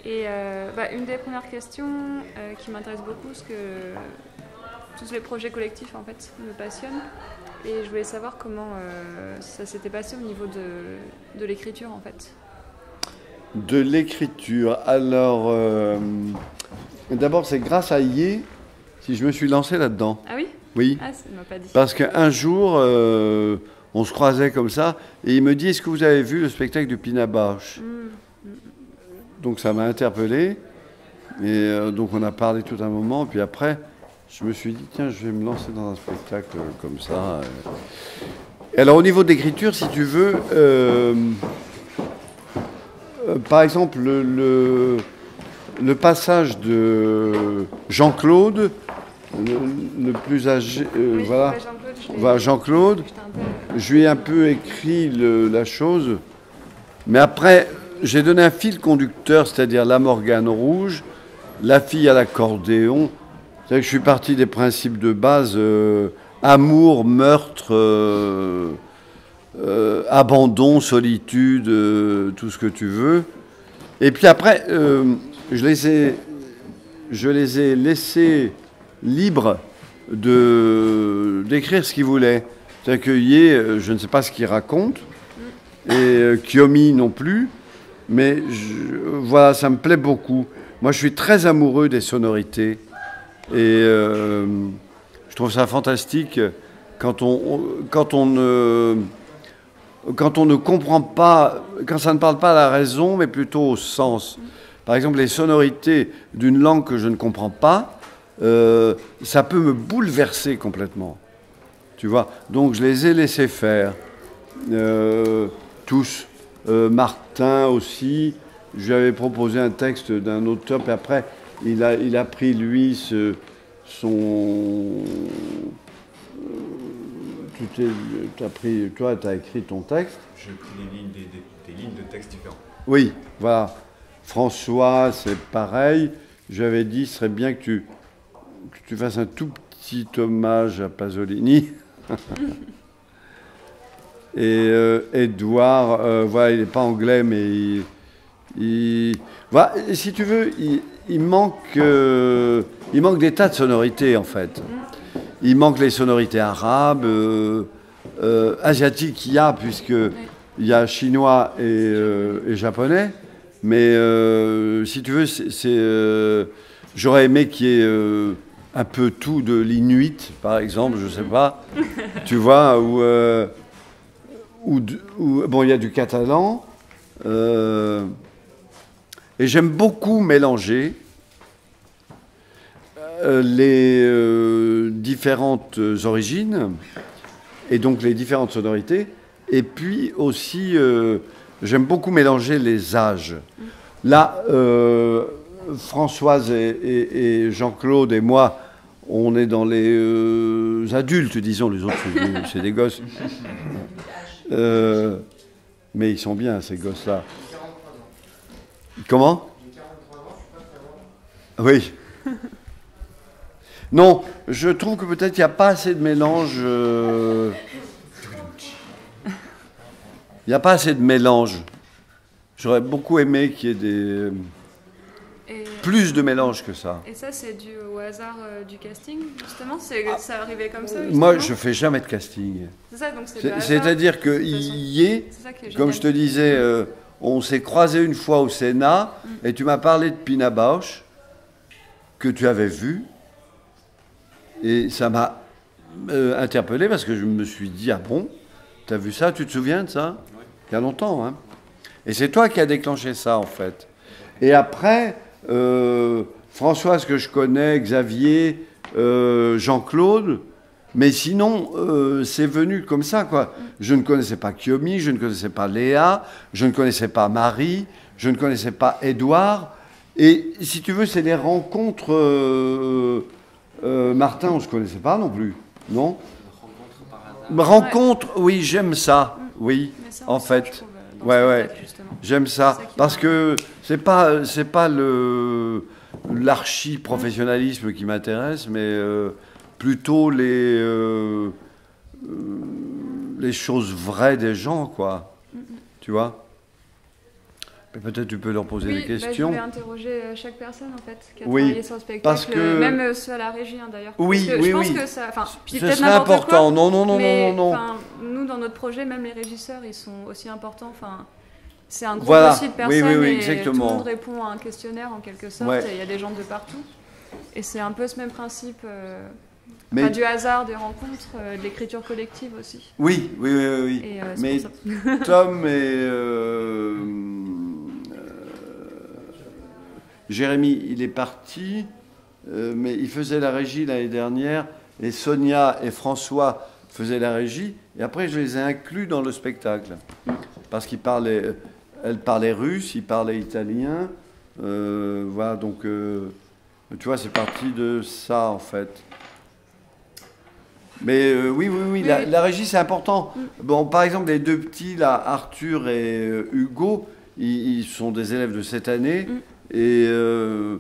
Et une des premières questions qui m'intéresse beaucoup, parce que tous les projets collectifs en fait me passionnent, et je voulais savoir comment ça s'était passé au niveau de l'écriture en fait. De l'écriture. Alors, d'abord, c'est grâce à Yé si je me suis lancé là-dedans. Ah oui? Oui. Ah, ça ne m'a pas dit. Parce qu'un jour, on se croisait comme ça, et il me dit, est-ce que vous avez vu le spectacle du Pina Bausch? Donc ça m'a interpellé, et donc on a parlé tout un moment, puis après, je me suis dit, tiens, je vais me lancer dans un spectacle comme ça. Et alors au niveau d'écriture, si tu veux, par exemple, le passage de Jean-Claude, le plus âgé, Oui, voilà, Jean-Claude, je lui ai un peu écrit la chose, mais après, j'ai donné un fil conducteur, c'est-à-dire la Morgane rouge, la fille à l'accordéon. C'est-à-dire que je suis parti des principes de base, amour, meurtre, abandon, solitude, tout ce que tu veux. Et puis après, je les ai laissés libres d'écrire ce qu'ils voulaient. C'est-à-dire que Yé, je ne sais pas ce qu'il raconte, et Kyomi non plus, mais voilà, ça me plaît beaucoup. Moi, je suis très amoureux des sonorités, et je trouve ça fantastique quand on ne comprend pas, quand ça ne parle pas à la raison, mais plutôt au sens. Par exemple, les sonorités d'une langue que je ne comprends pas, ça peut me bouleverser complètement. Tu vois? Donc je les ai laissés faire. Tous. Martin aussi. Je lui avais proposé un texte d'un auteur, puis après, il a pris, lui, son... Toi, tu as écrit ton texte. J'ai pris des lignes de texte différentes. Oui, voilà. François, c'est pareil. J'avais dit, ce serait bien que tu fasses un tout petit hommage à Pasolini. Et Edouard, voilà, il n'est pas anglais, mais voilà, si tu veux, il manque des tas de sonorités, en fait. Il manque les sonorités arabes, asiatiques, il y a, puisqu'il y a chinois et japonais. Mais si tu veux, j'aurais aimé qu'il y ait un peu tout de l'Inuit, par exemple, je ne sais pas. Tu vois, bon, il y a du catalan. Et j'aime beaucoup mélanger les différentes origines et donc les différentes sonorités. Et puis aussi, j'aime beaucoup mélanger les âges. Là, Françoise et Jean-Claude et moi, on est dans les adultes, disons. Les autres, c'est des gosses. Mais ils sont bien, ces gosses-là. Comment? Oui. Non, je trouve que peut-être il n'y a pas assez de mélange. Il n'y a pas assez de mélange. J'aurais beaucoup aimé qu'il y ait plus de mélange que ça. Et ça, c'est dû au hasard du casting, justement? Ça arrivait comme ça, justement? Moi, je ne fais jamais de casting. C'est ça, donc c'est C'est-à-dire qu'il y est, comme je te disais, on s'est croisés une fois au Sénat, et tu m'as parlé de Pina Bausch, que tu avais vu, et ça m'a interpellé, parce que je me suis dit, ah bon, tu as vu ça, tu te souviens de ça? Oui. Il y a longtemps, hein. Et c'est toi qui as déclenché ça, en fait. Et après, Françoise, que je connais, Xavier, Jean-Claude, mais sinon, c'est venu comme ça, quoi. Je ne connaissais pas Kyomi, je ne connaissais pas Léa, je ne connaissais pas Marie, je ne connaissais pas Édouard. Et si tu veux, c'est les rencontres... Martin, on ne se connaissait pas non plus, non? Rencontre, oui, j'aime ça, oui, ça, en fait. Ouais. J'aime ça, parce que c'est pas l'archi-professionnalisme qui m'intéresse, mais plutôt les choses vraies des gens, quoi. Tu vois? Peut-être tu peux leur poser des questions. Je voulais interroger chaque personne en fait qui a travaillé sur le spectacle, parce que... même ceux à la régie d'ailleurs. Oui, je pense que ça, ce serait important. Non. Nous dans notre projet, même les régisseurs, ils sont aussi importants. C'est un groupe aussi de personnes et exactement. Tout le monde répond à un questionnaire en quelque sorte. Ouais. Il y a des gens de partout et c'est un peu ce même principe. Du hasard, des rencontres, de l'écriture collective aussi. Oui. Et, mais Tom et Jérémy, il est parti, mais il faisait la régie l'année dernière, et Sonia et François faisaient la régie, et après je les ai inclus dans le spectacle, parce elle parlait russe, il parlait italien, voilà, donc tu vois, c'est parti de ça en fait. Mais oui, la régie c'est important. Bon, par exemple, les deux petits, là, Arthur et Hugo, ils sont des élèves de cette année, et je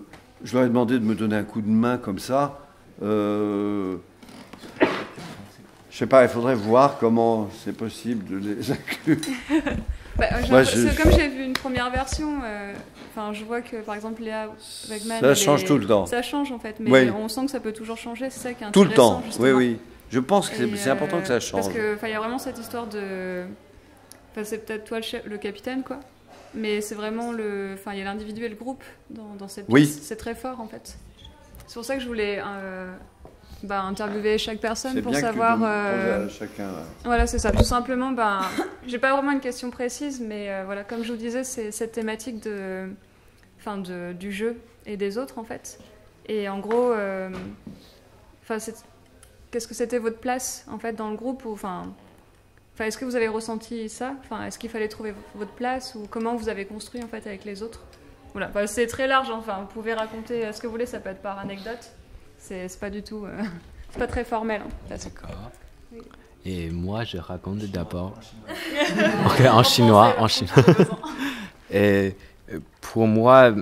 leur ai demandé de me donner un coup de main comme ça. Je sais pas, il faudrait voir comment c'est possible de les inclure. Comme j'ai vu une première version, je vois que par exemple Léa Wegman, ça change tout le temps. Ça change en fait, mais on sent que ça peut toujours changer, c'est ça qui est intéressant. Tout le temps, justement. oui. Je pense que c'est important que ça change. Parce qu'il y a vraiment cette histoire de... c'est peut-être toi le capitaine, quoi. Mais c'est vraiment il y a l'individu et le groupe dans cette pièce. Oui. C'est très fort, en fait. C'est pour ça que je voulais interviewer chaque personne pour savoir... À chacun, Voilà, c'est ça. Tout simplement, j'ai pas vraiment une question précise, mais comme je vous disais, c'est cette thématique du jeu et des autres, en fait. Et en gros... Qu'est-ce que c'était votre place en fait dans le groupe est-ce que vous avez ressenti ça est-ce qu'il fallait trouver votre place ou comment vous avez construit en fait avec les autres? Voilà, c'est très large. Vous pouvez raconter ce que vous voulez. Ça peut être par anecdote. C'est pas du tout. C'est pas très formel. D'accord. Oui. Et moi, je raconte d'abord. En chinois. Et pour moi,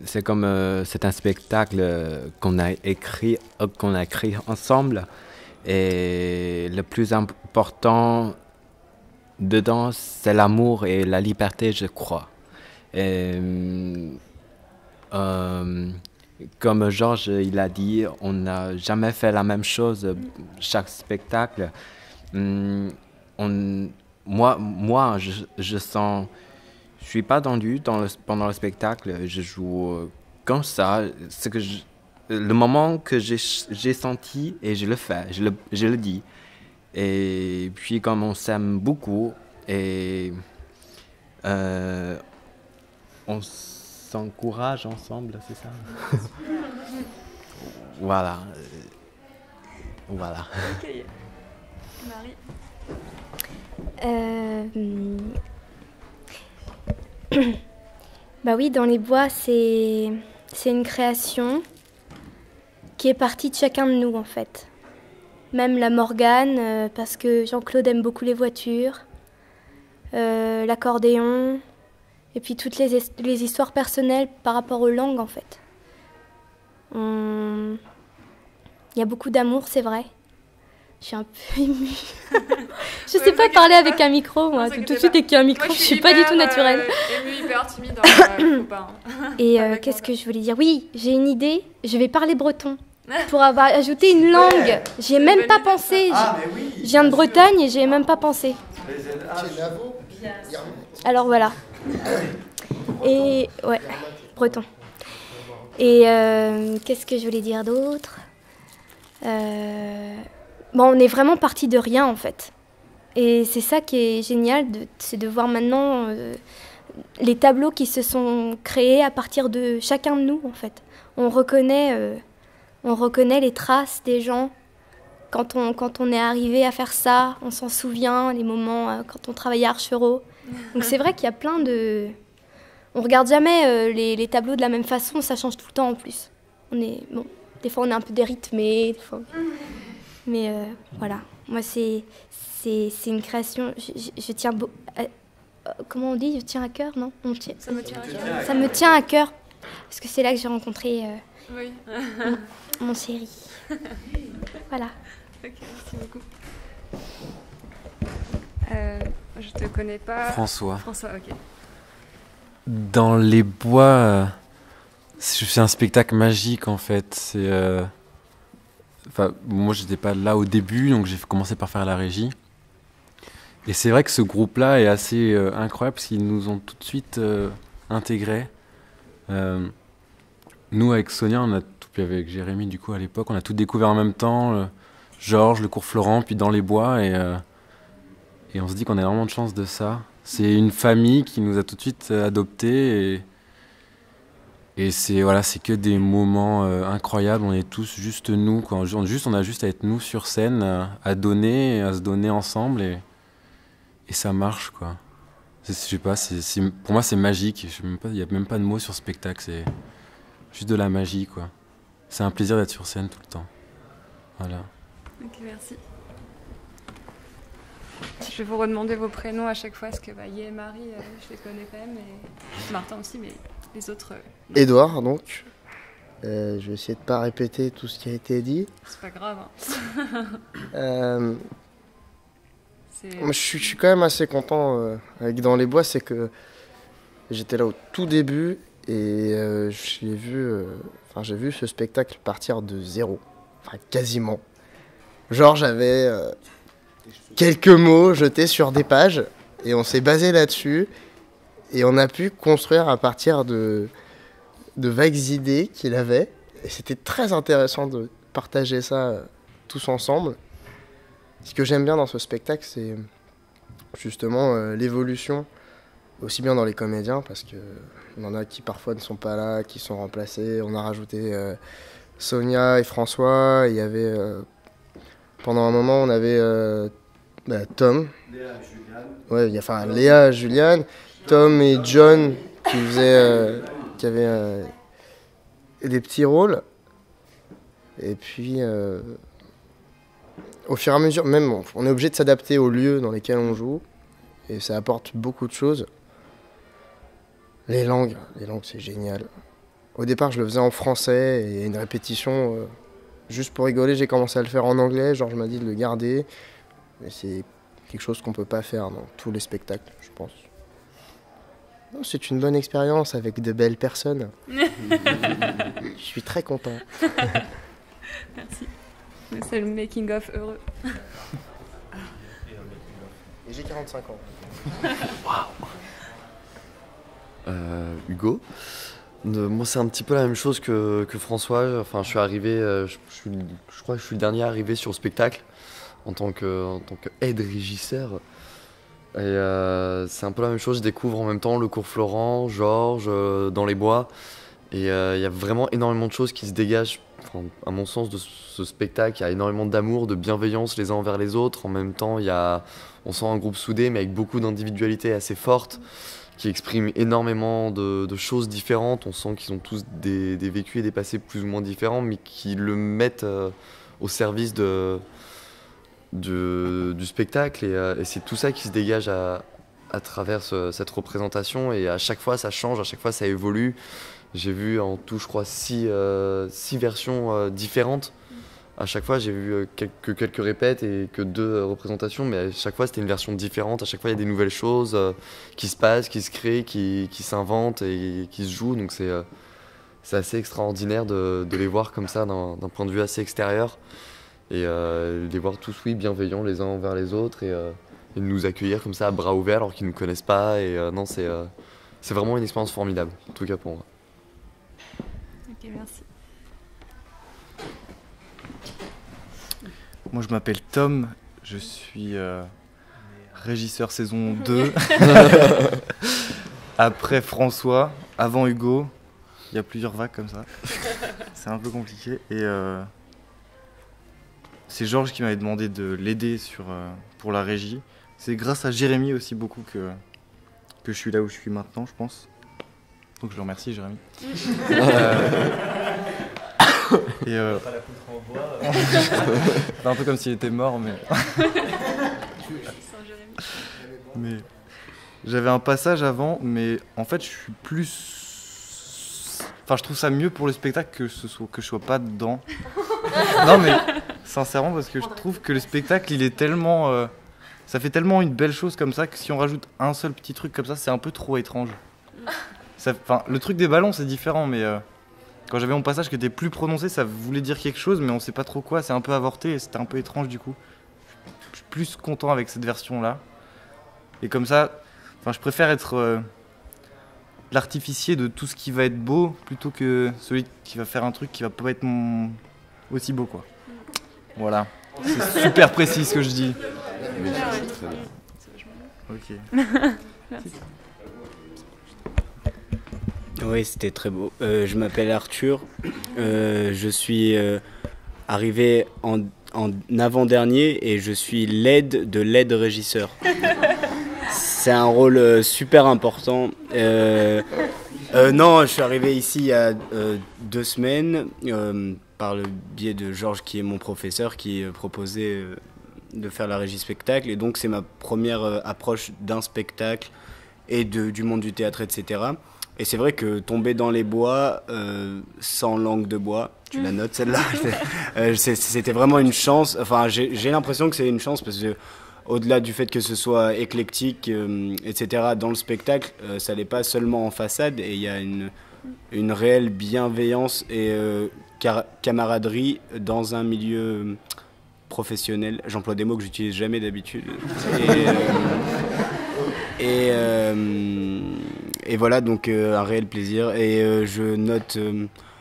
c'est comme c'est un spectacle qu'on a écrit ensemble. Et le plus important dedans, c'est l'amour et la liberté, je crois. Et, comme Georges il a dit, on n'a jamais fait la même chose chaque spectacle. Moi, je sens... Je suis pas tendu pendant le spectacle, je joue comme ça. Le moment que j'ai senti et je le fais, je le dis. Et puis comme on s'aime beaucoup et on s'encourage ensemble, c'est ça? Voilà. Ok. Marie. Oui, dans les bois, c'est une création qui est partie de chacun de nous, en fait. Même la Morgane, parce que Jean-Claude aime beaucoup les voitures, l'accordéon, et puis toutes les histoires personnelles par rapport aux langues, en fait. Il y a beaucoup d'amour, c'est vrai. Je suis un peu émue. Je sais pas parler avec un micro, moi. Tout de suite, avec un micro, je suis pas du tout naturelle. Émue, hyper timide. Et qu'est-ce que je voulais dire? Oui, j'ai une idée. Je vais parler breton. Pour avoir ajouté une langue. J'y ai même pas pensé. Je viens de Bretagne et j'y ai même pas pensé. Alors voilà. Et ouais, breton. Et qu'est-ce que je voulais dire d'autre? On est vraiment parti de rien en fait. Et c'est ça qui est génial, c'est de voir maintenant les tableaux qui se sont créés à partir de chacun de nous en fait. On reconnaît les traces des gens quand on est arrivé à faire ça. On s'en souvient, les moments quand on travaillait à Archereau. Donc c'est vrai qu'il y a plein de... On regarde jamais les tableaux de la même façon, ça change tout le temps en plus. Des fois on est un peu dérythmé, des fois... Mais voilà, moi c'est une création, je tiens... comment on dit? Je tiens à cœur, non? Ça me tient à cœur. Ça me tient à cœur, parce que c'est là que j'ai rencontré oui. mon chéri. Voilà. Ok, merci beaucoup. Je te connais pas. François, ok. Dans les bois, c'est un spectacle magique en fait. Moi, j'étais pas là au début, donc j'ai commencé par faire la régie. Et c'est vrai que ce groupe-là est assez incroyable parce qu'ils nous ont tout de suite intégrés. Nous, avec Sonia, puis avec Jérémy, du coup, à l'époque, on a tout découvert en même temps. Georges, le cours Florent, puis Dans les bois. Et on se dit qu'on a énormément de chance de ça. C'est une famille qui nous a tout de suite adoptés. Et c'est que des moments incroyables. On est tous juste nous, quoi. On a juste à être nous sur scène, à donner, à se donner ensemble. Et ça marche, quoi. Je sais pas, pour moi, c'est magique. Il n'y a même pas de mots sur ce spectacle. C'est juste de la magie, quoi. C'est un plaisir d'être sur scène tout le temps. Voilà. Ok, merci. Je vais vous redemander vos prénoms à chaque fois, parce que Yé et Marie, je les connais quand même, et Martin aussi, mais les autres... Édouard, donc. Je vais essayer de ne pas répéter tout ce qui a été dit. C'est pas grave. Moi, je suis quand même assez content avec Dans les bois, c'est que j'étais là au tout début, et j'ai vu ce spectacle partir de zéro, enfin quasiment. Genre j'avais quelques mots jetés sur des pages et on s'est basé là-dessus et on a pu construire à partir de vagues idées qu'il avait et c'était très intéressant de partager ça tous ensemble. Ce que j'aime bien dans ce spectacle, c'est justement l'évolution, aussi bien dans les comédiens, parce qu'il y en a qui parfois ne sont pas là, qui sont remplacés. On a rajouté Sonia et François. Il y avait, pendant un moment, on avait Tom. Léa, Juliane. Ouais, Léa, Juliane, Tom et John qui avaient des petits rôles. Et puis, au fur et à mesure, même, on est obligé de s'adapter aux lieux dans lesquels on joue. Et ça apporte beaucoup de choses. Les langues, c'est génial. Au départ, je le faisais en français et une répétition, juste pour rigoler, j'ai commencé à le faire en anglais. Georges m'a dit de le garder. Mais c'est quelque chose qu'on peut pas faire dans tous les spectacles, je pense. Non, c'est une bonne expérience avec de belles personnes. Je suis très content. Merci. C'est le making-of heureux. Et j'ai 45 ans. Waouh. Hugo. Moi, c'est un petit peu la même chose que François. Enfin, je suis arrivé, je crois que je suis le dernier arrivé sur le spectacle en tant que aide régisseur. Et c'est un peu la même chose. Je découvre en même temps le cours Florent, Georges, Dans les bois. Et il y a vraiment énormément de choses qui se dégagent, à mon sens, de ce spectacle. Il y a énormément d'amour, de bienveillance les uns envers les autres. En même temps, on sent un groupe soudé, mais avec beaucoup d'individualités assez fortes, qui expriment énormément de choses différentes. On sent qu'ils ont tous des vécus et des passés plus ou moins différents, mais qui le mettent au service du spectacle. Et c'est tout ça qui se dégage à travers cette représentation. Et à chaque fois, ça change, à chaque fois, ça évolue. J'ai vu en tout, je crois, 6 versions différentes. À chaque fois, j'ai vu quelques répètes et que 2 représentations, mais à chaque fois, c'était une version différente. À chaque fois, il y a des nouvelles choses qui se passent, qui se créent, qui s'inventent et qui se jouent. Donc c'est assez extraordinaire de les voir comme ça, d'un point de vue assez extérieur. Et de les voir tous, bienveillants les uns envers les autres et de nous accueillir comme ça à bras ouverts alors qu'ils ne nous connaissent pas. Et non, c'est vraiment une expérience formidable, en tout cas pour moi. Ok, merci. Moi, je m'appelle Tom, je suis régisseur saison 2. Après François, avant Hugo. Il y a plusieurs vagues comme ça. C'est un peu compliqué. Et c'est Georges qui m'avait demandé de l'aider pour la régie. C'est grâce à Jérémy aussi beaucoup que je suis là où je suis maintenant, je pense. Donc je le remercie, Jérémy. Et pas la poutre en bois. c'est un peu comme s'il était mort, mais j'avais un passage avant, mais en fait je suis plus, enfin je trouve ça mieux pour le spectacle que je sois pas dedans. Non mais sincèrement, parce que je trouve que le spectacle il est tellement ça fait tellement une belle chose comme ça que si on rajoute un seul petit truc comme ça, c'est un peu trop étrange. le truc des ballons, c'est différent, mais quand j'avais mon passage qui était plus prononcé, ça voulait dire quelque chose, mais on sait pas trop quoi. C'est un peu avorté et c'était un peu étrange du coup. Je suis plus content avec cette version-là. Et comme ça, je préfère être l'artificier de tout ce qui va être beau plutôt que celui qui va faire un truc qui va pas être aussi beau, quoi. Voilà. C'est super précis ce que je dis. Ok. Oui, c'était très beau. Je m'appelle Arthur. Je suis arrivé en avant-dernier et je suis l'aide de l'aide-régisseur. C'est un rôle super important. Non, je suis arrivé ici il y a 2 semaines par le biais de Georges, qui est mon professeur, qui proposait de faire la régie spectacle. Et donc, c'est ma première approche d'un spectacle et du monde du théâtre, etc. Et c'est vrai que tomber dans les bois, sans langue de bois, tu la notes celle-là, c'était vraiment une chance. Enfin, j'ai l'impression que c'est une chance parce que au-delà du fait que ce soit éclectique, etc., dans le spectacle, ça n'est pas seulement en façade, et il y a une réelle bienveillance et camaraderie dans un milieu professionnel. J'emploie des mots que j'utilise jamais d'habitude. Et voilà, donc un réel plaisir. Et je note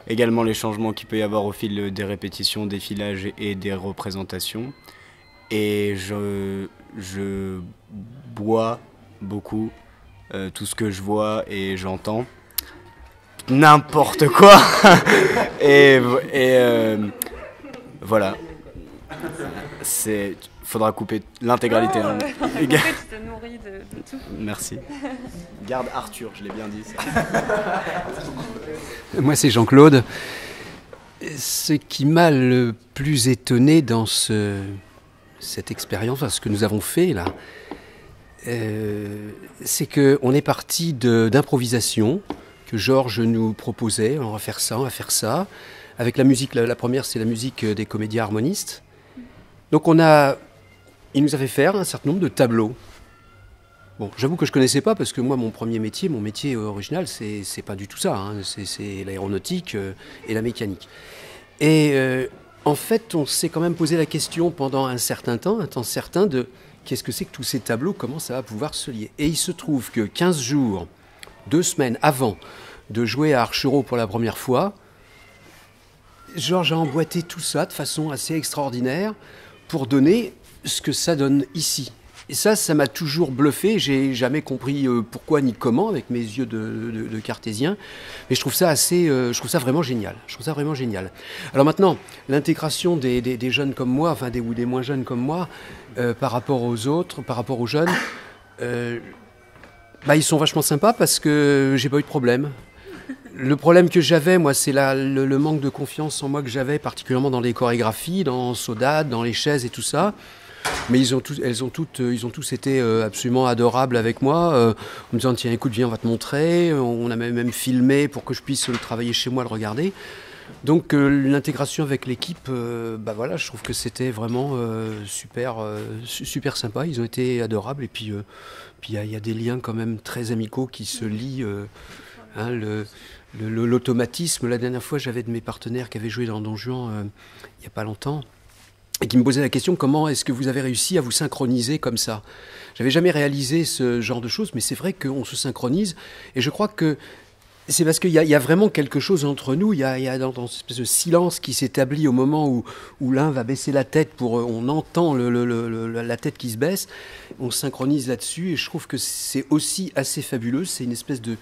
également les changements qu'il peut y avoir au fil des répétitions, des filages et des représentations. Et je bois beaucoup tout ce que je vois et j'entends. N'importe quoi. et voilà. Faudra couper l'intégralité. Hein. Tu te nourris de tout. Merci. Garde Arthur, je l'ai bien dit. Ça. Moi, c'est Jean-Claude. Ce qui m'a le plus étonné dans cette expérience, ce que nous avons fait là, c'est qu'on est parti d'improvisation, que Georges nous proposait. On va faire ça. Avec la musique, la première, c'est la musique des comédiens harmonistes. Donc il nous a fait faire un certain nombre de tableaux. Bon, j'avoue que je ne connaissais pas parce que moi, mon métier original, c'est pas du tout ça. Hein. C'est l'aéronautique et la mécanique. Et en fait, on s'est quand même posé la question pendant un temps certain de qu'est-ce que c'est que tous ces tableaux, comment ça va pouvoir se lier. Et il se trouve que 15 jours, 2 semaines avant de jouer à Archereau pour la première fois, Georges a emboîté tout ça de façon assez extraordinaire pour donner ce que ça donne ici. Et ça m'a toujours bluffé. J'ai jamais compris pourquoi ni comment avec mes yeux de cartésien. Mais je trouve ça vraiment génial. Alors maintenant, l'intégration des jeunes comme moi, ou des moins jeunes comme moi, par rapport aux autres, par rapport aux jeunes, ils sont vachement sympas parce que j'ai pas eu de problème. Le problème que j'avais, moi, c'est le manque de confiance en moi que j'avais, particulièrement dans les chorégraphies, dans Saudade, dans les chaises et tout ça. Mais ils ont tous été absolument adorables avec moi, en me disant tiens, écoute, viens, on va te montrer. On a même filmé pour que je puisse le travailler chez moi, le regarder. Donc l'intégration avec l'équipe, je trouve que c'était vraiment super sympa. Ils ont été adorables et puis il y a des liens quand même très amicaux qui se lient. L'automatisme. La dernière fois, j'avais de mes partenaires qui avaient joué dans Don Juan il n'y a pas longtemps et qui me posaient la question comment est-ce que vous avez réussi à vous synchroniser comme ça. J'avais jamais réalisé ce genre de choses, mais c'est vrai qu'on se synchronise et je crois que c'est parce qu'il y a vraiment quelque chose entre nous. Il y a dans cette espèce de silence qui s'établit au moment où l'un va baisser la tête on entend la tête qui se baisse. On synchronise là-dessus et je trouve que c'est aussi assez fabuleux. C'est une espèce de,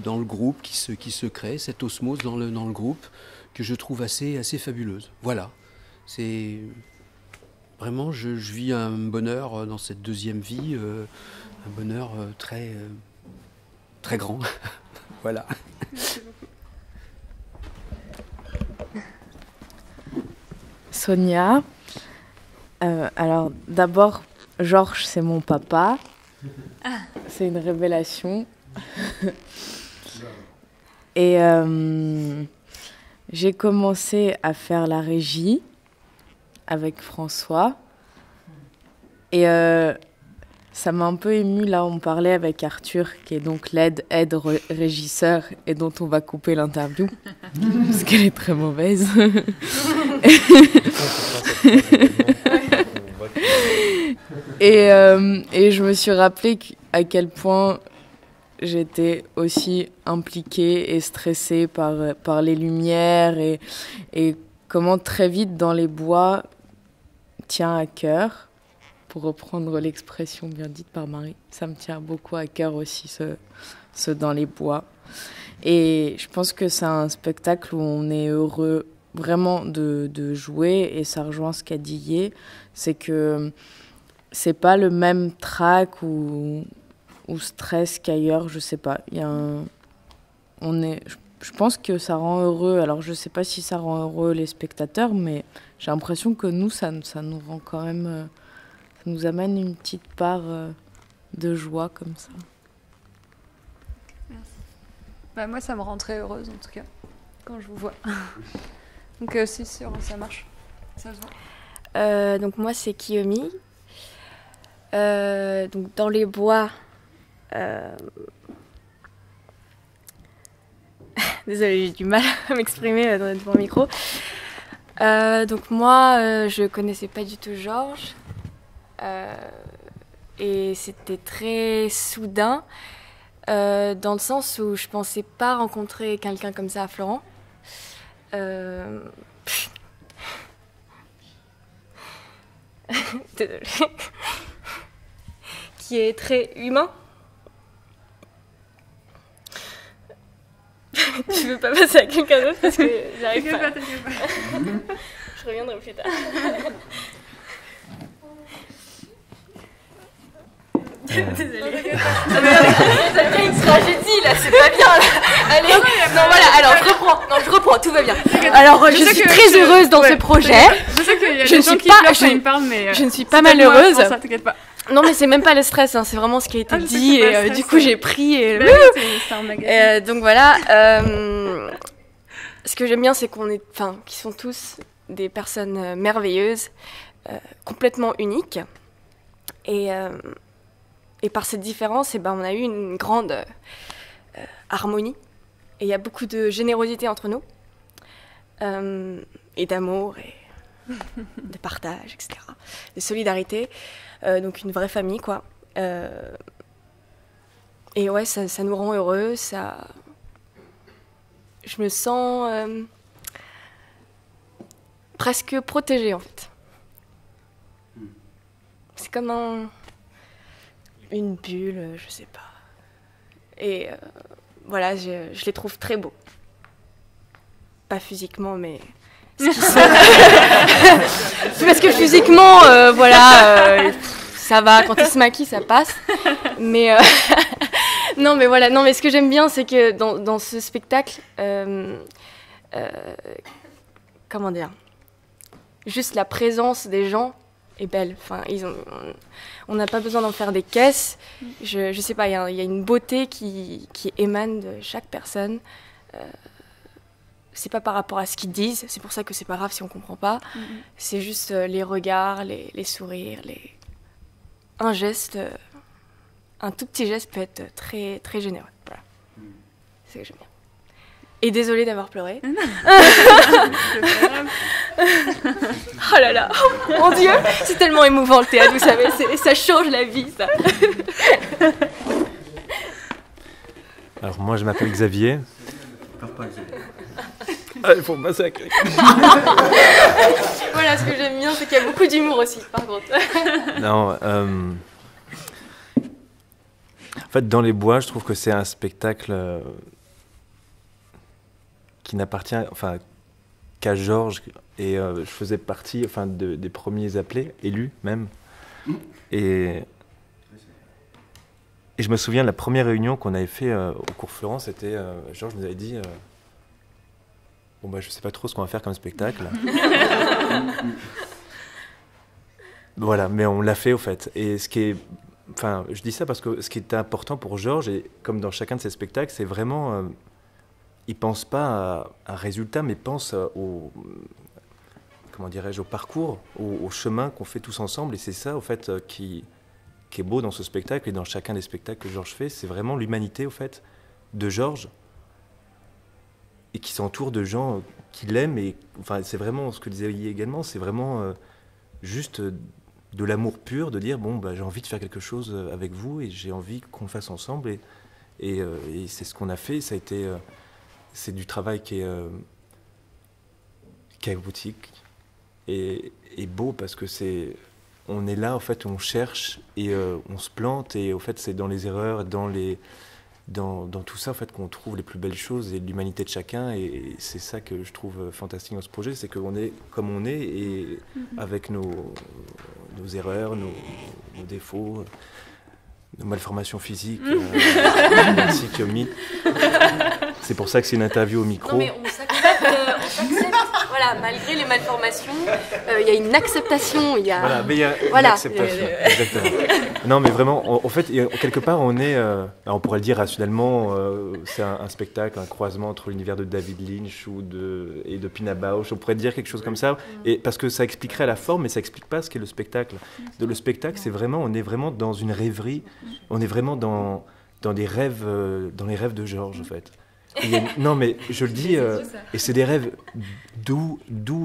dans le groupe qui se crée, cette osmose dans le groupe que je trouve assez fabuleuse. Voilà. C'est vraiment, je vis un bonheur dans cette deuxième vie, un bonheur très grand. Voilà. Merci beaucoup. Sonia. Alors d'abord, Georges, c'est mon papa. C'est une révélation. Et j'ai commencé à faire la régie avec François. Et ça m'a un peu émue. Là, on parlait avec Arthur, qui est donc régisseur, et dont on va couper l'interview, parce qu'elle est très mauvaise. Et je me suis rappelé à quel point j'étais aussi impliquée et stressée par les lumières et comment très vite dans les bois tient à cœur, pour reprendre l'expression bien dite par Marie. Ça me tient beaucoup à cœur aussi, ce dans les bois. Et je pense que c'est un spectacle où on est heureux vraiment de jouer, et ça rejoint ce qu'a dit Yé, c'est que c'est pas le même trac ou stress qu'ailleurs, je sais pas. Je pense que ça rend heureux. Alors je sais pas si ça rend heureux les spectateurs, mais j'ai l'impression que nous, ça nous rend quand même, ça nous amène une petite part de joie comme ça. Merci. Bah, moi, ça me rend très heureuse en tout cas quand je vous vois. Donc c'est sûr, ça marche, ça se voit. Donc moi, c'est Kiyomi. Donc dans les bois. Désolée, j'ai du mal à m'exprimer devant le micro. Donc moi, je connaissais pas du tout Georges. Et c'était très soudain, dans le sens où je pensais pas rencontrer quelqu'un comme ça à Florent. Désolée. Qui est très humain. Tu veux pas passer à quelqu'un d'autre parce que j'arrive pas. Je reviendrai plus tard. Désolée. Ça devient une tragédie là, c'est pas bien là. Allez, non voilà, alors je reprends, tout va bien. Alors je suis très heureuse dans ce projet. Je sais qu'il y a des gens qui pleurent quand ils me parlent, mais je ne suis pas malheureuse. Ça, t'inquiète pas. Non mais c'est même pas le stress, hein, c'est vraiment ce qui a été dit et du coup j'ai pris et donc voilà. Ce que j'aime bien, c'est qu'ils sont tous des personnes merveilleuses, complètement uniques, et par cette différence, on a eu une grande harmonie, et il y a beaucoup de générosité entre nous, et d'amour et de partage, etc., de solidarité. Donc une vraie famille, quoi. Et ouais, ça nous rend heureux, je me sens presque protégée, en fait. C'est comme une bulle, je sais pas. Et voilà, je les trouve très beaux. Pas physiquement, mais... Parce que physiquement, ça va, quand ils se maquillent, ça passe. Mais non, mais voilà, non, mais ce que j'aime bien, c'est que dans ce spectacle, comment dire, juste la présence des gens est belle. Enfin, on n'a pas besoin d'en faire des caisses. Je sais pas, il y a une beauté qui émane de chaque personne. C'est pas par rapport à ce qu'ils disent, c'est pour ça que c'est pas grave si on comprend pas. C'est juste les regards, les sourires, un geste, un tout petit geste peut être très, très généreux. Voilà. C'est ce que j'aime bien. Et désolée d'avoir pleuré. Oh là là, oh, mon Dieu, c'est tellement émouvant le théâtre, vous savez, ça change la vie, ça. Alors moi je m'appelle Xavier. Pas Xavier. Ah, il faut me massacrer. Voilà, ce que j'aime bien, c'est qu'il y a beaucoup d'humour aussi, par contre. Non, en fait, Dans les bois, je trouve que c'est un spectacle qui n'appartient qu'à Georges. Et je faisais partie des premiers appelés, élus même. Et je me souviens de la première réunion qu'on avait fait au cours Florent, c'était Georges nous avait dit je sais pas trop ce qu'on va faire comme spectacle. Voilà, mais on l'a fait au fait. Et je dis ça parce que ce qui était important pour Georges, et comme dans chacun de ses spectacles, c'est vraiment, il pense pas à un résultat, mais pense au parcours, au chemin qu'on fait tous ensemble. Et c'est ça, au fait, qui qui est beau dans ce spectacle et dans chacun des spectacles que Georges fait, c'est vraiment l'humanité, au fait, de Georges, et qui s'entoure de gens qui l'aiment. Et enfin, c'est vraiment ce que disait Yi également, c'est vraiment juste de l'amour pur, de dire bon, bah, j'ai envie de faire quelque chose avec vous et j'ai envie qu'on le fasse ensemble. Et c'est ce qu'on a fait. Ça a été, c'est du travail qui est chaotique et beau, parce que on est là, en fait, on cherche et on se plante, et au fait, c'est dans les erreurs, dans tout ça, en fait, qu'on trouve les plus belles choses et l'humanité de chacun. Et c'est ça que je trouve fantastique dans ce projet, c'est qu'on est comme on est, et avec nos erreurs, nos défauts, nos malformations physiques. Merci, Kyomi. C'est pour ça que c'est une interview au micro. Non, mais on s'accepte. Voilà, malgré les malformations, il y a une acceptation. Voilà, mais il y a une acceptation. Exactement. Non, mais vraiment, en fait, quelque part, on est, on pourrait le dire rationnellement, c'est un spectacle, un croisement entre l'univers de David Lynch et de Pina Bausch. On pourrait dire quelque chose comme ça, et parce que ça expliquerait la forme, mais ça explique pas ce qu'est le spectacle. Le spectacle, c'est vraiment, on est vraiment dans une rêverie, on est vraiment dans les rêves de Georges, en fait. Non, mais je le dis, et c'est des rêves doux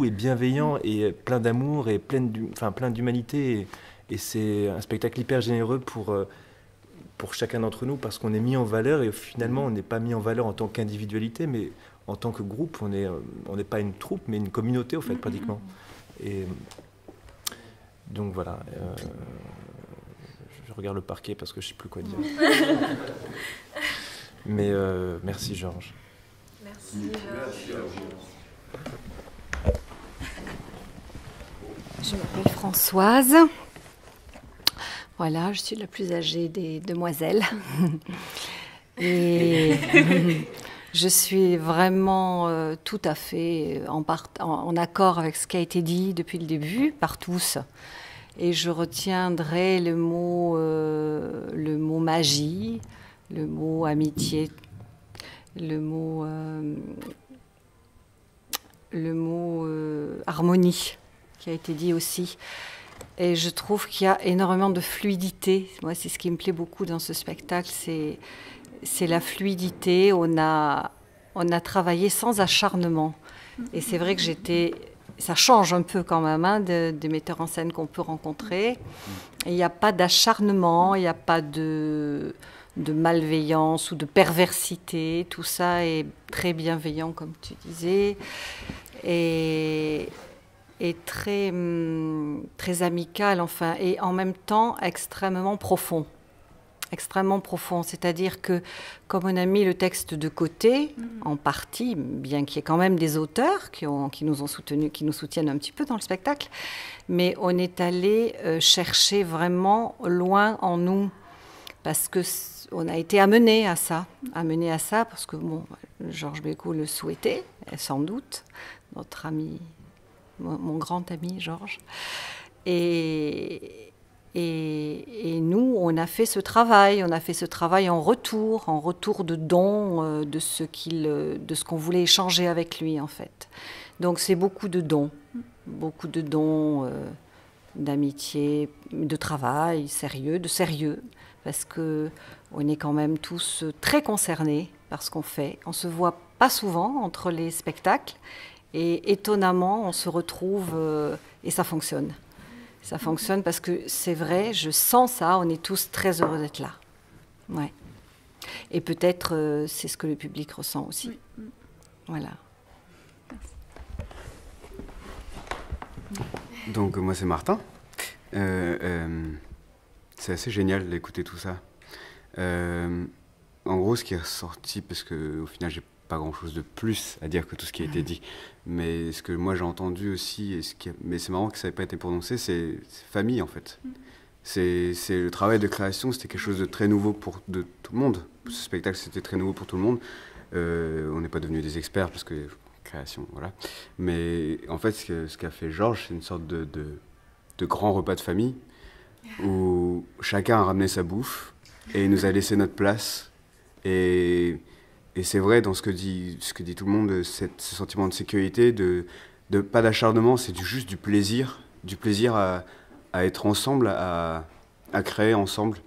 et bienveillants et plein d'amour et plein d'humanité. Et c'est un spectacle hyper généreux pour chacun d'entre nous, parce qu'on est mis en valeur, et finalement on n'est pas mis en valeur en tant qu'individualité, mais en tant que groupe. On n'est pas une troupe, mais une communauté, au fait, pratiquement. Et donc voilà. Je regarde le parquet parce que je ne sais plus quoi dire. Mais merci, Georges. Merci, Georges. Je m'appelle Françoise. Voilà, je suis la plus âgée des demoiselles. Et je suis vraiment tout à fait en accord avec ce qui a été dit depuis le début par tous. Et je retiendrai le mot magie, le mot amitié, le mot harmonie qui a été dit aussi. Et je trouve qu'il y a énormément de fluidité. Moi, c'est ce qui me plaît beaucoup dans ce spectacle, c'est la fluidité. On a travaillé sans acharnement. Et c'est vrai que ça change un peu quand même, hein, des metteurs en scène qu'on peut rencontrer. Il n'y a pas d'acharnement, il n'y a pas de malveillance ou de perversité. Tout ça est très bienveillant, comme tu disais, et très, très amical, enfin, et en même temps extrêmement profond. Extrêmement profond, c'est-à-dire que comme on a mis le texte de côté, en partie, bien qu'il y ait quand même des auteurs qui nous ont soutenus, qui nous soutiennent un petit peu dans le spectacle, mais on est allé chercher vraiment loin en nous, parce que on a été amené à ça, parce que bon, Georges Bécaud le souhaitait, sans doute, notre ami, mon grand ami Georges, et nous, on a fait ce travail en retour de dons, de ce qu'on voulait échanger avec lui, en fait. Donc c'est beaucoup de dons d'amitié, de travail, de sérieux, parce que on est quand même tous très concernés par ce qu'on fait. On se voit pas souvent entre les spectacles, et étonnamment, on se retrouve et ça fonctionne. Ça fonctionne parce que c'est vrai, je sens ça, on est tous très heureux d'être là. Ouais. Et peut-être c'est ce que le public ressent aussi. Oui. Voilà. Donc moi c'est Martin. C'est assez génial d'écouter tout ça. En gros, ce qui est ressorti, parce qu'au final j'ai pas grand-chose de plus à dire que tout ce qui a été dit, mais ce que moi j'ai entendu aussi, mais c'est marrant que ça n'ait pas été prononcé, c'est famille en fait. C'est le travail de création, c'était quelque chose de très nouveau de tout le monde. Ce spectacle, c'était très nouveau pour tout le monde. On n'est pas devenus des experts parce que création, voilà. Mais en fait, ce qu'a fait Georges, c'est une sorte de grand repas de famille où chacun a ramené sa bouffe et il nous a laissé notre place. Et c'est vrai, dans ce que dit tout le monde, ce sentiment de sécurité, de pas d'acharnement, c'est juste du plaisir à être ensemble, à à créer ensemble.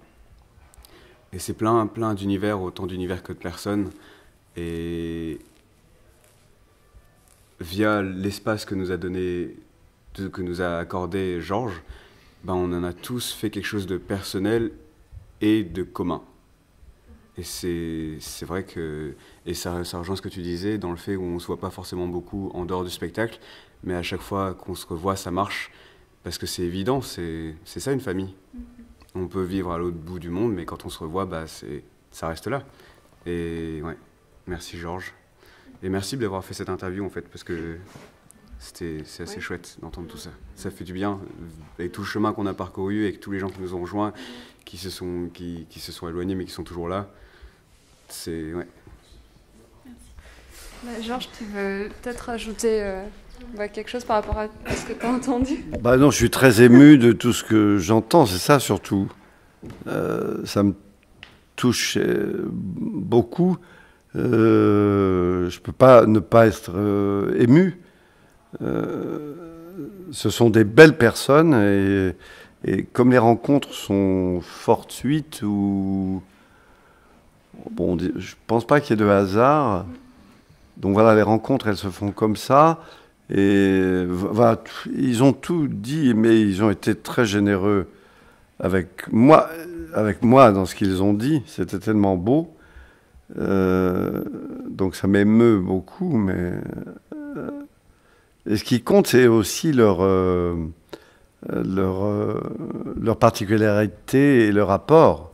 Et c'est plein d'univers, autant d'univers que de personnes. Et via l'espace que nous a donné, que nous a accordé Georges, ben on en a tous fait quelque chose de personnel et de commun. Et c'est vrai que, et ça rejoint ce que tu disais, dans le fait où on ne se voit pas forcément beaucoup en dehors du spectacle, mais à chaque fois qu'on se revoit, ça marche, parce que c'est évident, c'est ça une famille. On peut vivre à l'autre bout du monde, mais quand on se revoit, bah, ça reste là. Et ouais, merci Georges. Et merci d'avoir fait cette interview, en fait, parce que c'est assez chouette d'entendre tout ça. Ça fait du bien, avec tout le chemin qu'on a parcouru, avec tous les gens qui nous ont rejoints, qui se sont éloignés, mais qui sont toujours là. C'est... Ouais. Georges, tu veux peut-être ajouter quelque chose par rapport à ce que tu as entendu? Bah non, je suis très ému de tout ce que j'entends, c'est ça surtout. Ça me touche beaucoup. Je ne peux pas ne pas être ému. Ce sont des belles personnes et comme les rencontres sont fortuites ou... Bon, je ne pense pas qu'il y ait de hasard. Donc voilà, les rencontres, elles se font comme ça. Et voilà, ils ont tout dit, mais ils ont été très généreux avec moi dans ce qu'ils ont dit. C'était tellement beau. Donc ça m'émeut beaucoup. Mais et ce qui compte, c'est aussi leur particularité et leur apport.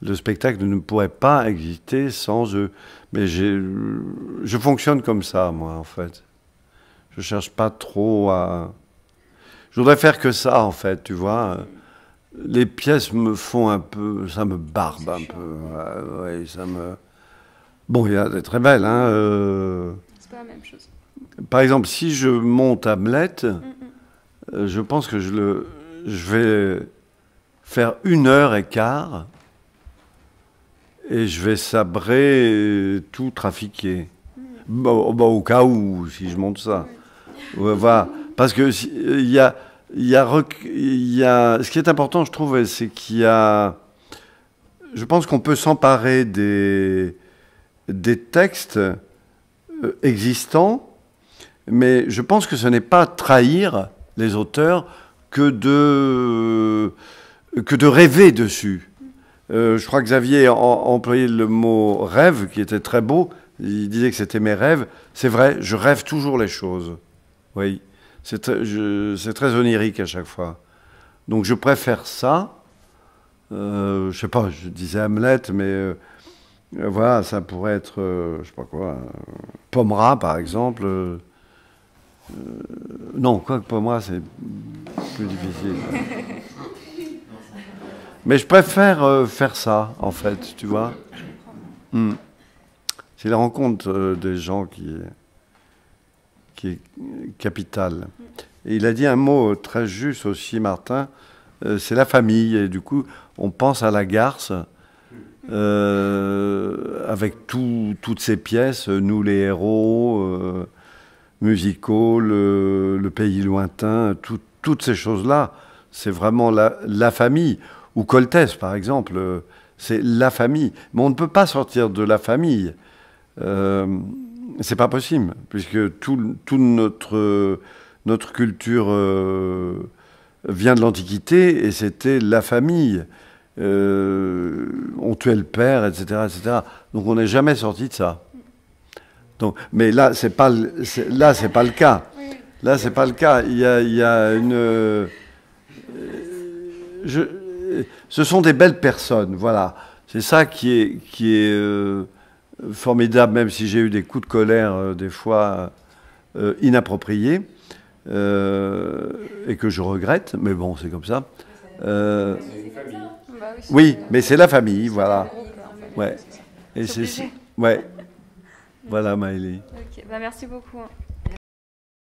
Le spectacle ne pourrait pas exister sans eux. Mais je fonctionne comme ça, moi, en fait. Je cherche pas trop à... Je voudrais faire que ça, en fait, tu vois. Les pièces me font un peu... Ça me barbe un peu. Ouais, ça me... Bon, il y a des très belles, hein. C'est pas la même chose. Par exemple, si je monte Hamlet, je pense que je vais faire 1h15... Et je vais sabrer tout trafiquer. Au cas où, si je monte ça. Voilà. Parce que ce qui est important, je trouve, c'est qu'il y a... Je pense qu'on peut s'emparer des textes existants, mais je pense que ce n'est pas trahir les auteurs que de rêver dessus. Je crois que Xavier a employé le mot rêve, qui était très beau. Il disait que c'était mes rêves. C'est vrai, je rêve toujours les choses. Oui, c'est très onirique à chaque fois. Donc je préfère ça. Je sais pas, je disais Hamlet, mais voilà, ça pourrait être, je sais pas quoi, Pomera par exemple. Non, quoi que Pomera, c'est plus difficile. Mais je préfère faire ça, en fait, tu vois. C'est la rencontre des gens qui est capitale. Et il a dit un mot très juste aussi, Martin, c'est la famille. Et du coup, on pense à La Garce, avec toutes ces pièces, Nous les héros, musicaux, le pays lointain, toutes ces choses-là, c'est vraiment la famille. Ou Coltès, par exemple, c'est la famille. Mais on ne peut pas sortir de la famille. C'est pas possible, puisque toute notre culture vient de l'Antiquité, et c'était la famille. On tuait le père, etc., etc. Donc on n'est jamais sorti de ça. Donc, mais là, c'est pas le cas. Là, c'est pas le cas. Il y a une... ce sont des belles personnes, voilà. C'est ça qui est formidable, même si j'ai eu des coups de colère des fois inappropriés et que je regrette, mais bon, c'est comme ça. Oui, mais c'est la famille, voilà. Ouais. Et c'est ouais. Voilà, Maëlie. Ok, bah merci beaucoup.